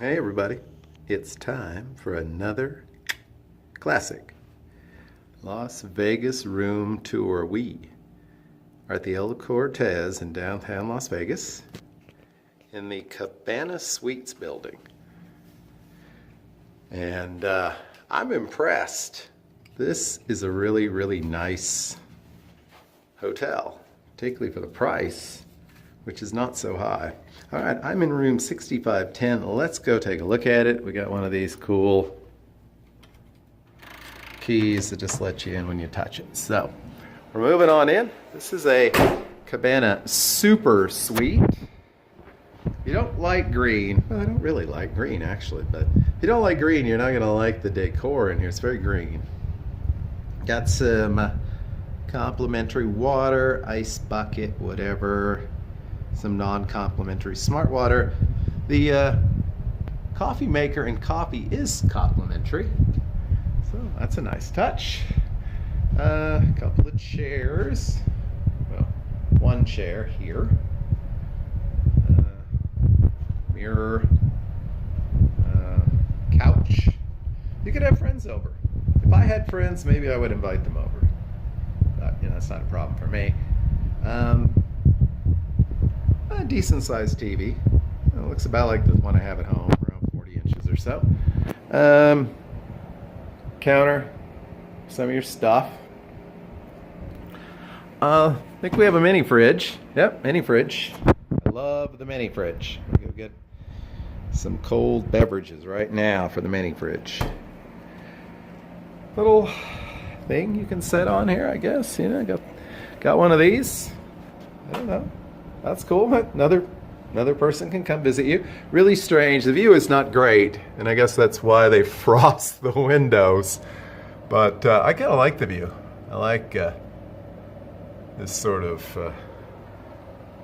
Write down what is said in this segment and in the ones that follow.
Hey everybody, it's time for another classic Las Vegas room tour. We are at the El Cortez in downtown Las Vegas in the Cabana Suites building. And I'm impressed. This is a really, really nice hotel, particularly for the price, which is not so high. All right, I'm in room 6510. Let's go take a look at it. We got one of these cool keys that just let you in when you touch it. So we're moving on in. This is a Cabana Super Suite. If you don't like green, well, I don't really like green actually, but if you don't like green, you're not gonna like the decor in here. It's very green. Got some complimentary water, ice bucket, whatever. Some non-complimentary smart water. The coffee maker and coffee is complimentary, so that's a nice touch. A couple of chairs, well, one chair here, mirror, couch. You could have friends over. If I had friends, maybe I would invite them over, but you know, that's not a problem for me. A decent sized TV. It looks about like the one I have at home, around 40 inches or so. Counter, some of your stuff. I think we have a mini fridge. Yep, mini fridge. I love the mini fridge. We'll go get some cold beverages right now for the mini fridge. Little thing you can set on here, I guess. You know, got one of these. I don't know. That's cool. Another person can come visit you. Really strange. The view is not great, and I guess that's why they frost the windows. But I kind of like the view. I like this sort of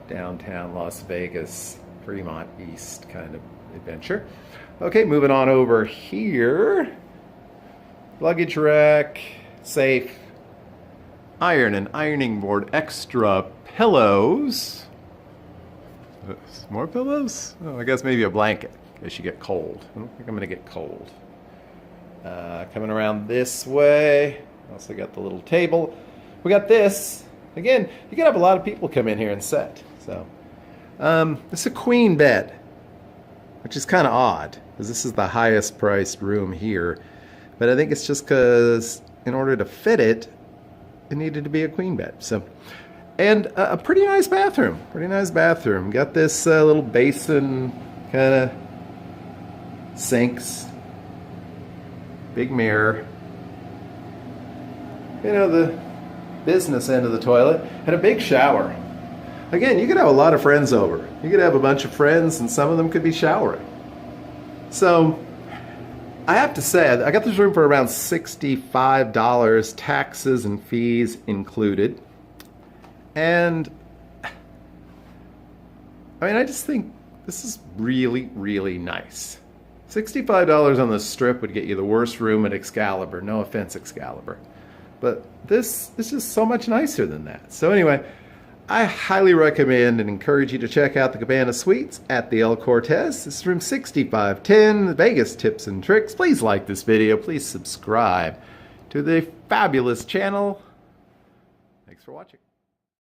downtown Las Vegas, Fremont East kind of adventure. Okay, moving on over here. Luggage rack, safe, iron and ironing board, extra pillows. More pillows? Oh, I guess maybe a blanket in case you get cold. I don't think I'm gonna get cold. Coming around this way, also got the little table. We got this. Again, you can have a lot of people come in here and sit. So, this is a queen bed, which is kind of odd because this is the highest priced room here. But I think it's just because in order to fit it, it needed to be a queen bed. So. And a pretty nice bathroom. Pretty nice bathroom. Got this little basin kind of sinks. Big mirror. You know, the business end of the toilet. And a big shower. Again, you could have a lot of friends over. You could have a bunch of friends and some of them could be showering. So, I have to say, I got this room for around $65, taxes and fees included. And I mean, I just think this is really, really nice. $65 on the Strip would get you the worst room at Excalibur. No offense, Excalibur. But this is just so much nicer than that. So anyway, I highly recommend and encourage you to check out the Cabana Suites at the El Cortez. This is room 6510, Vegas Tips and Tricks. Please like this video. Please subscribe to the fabulous channel. Thanks for watching.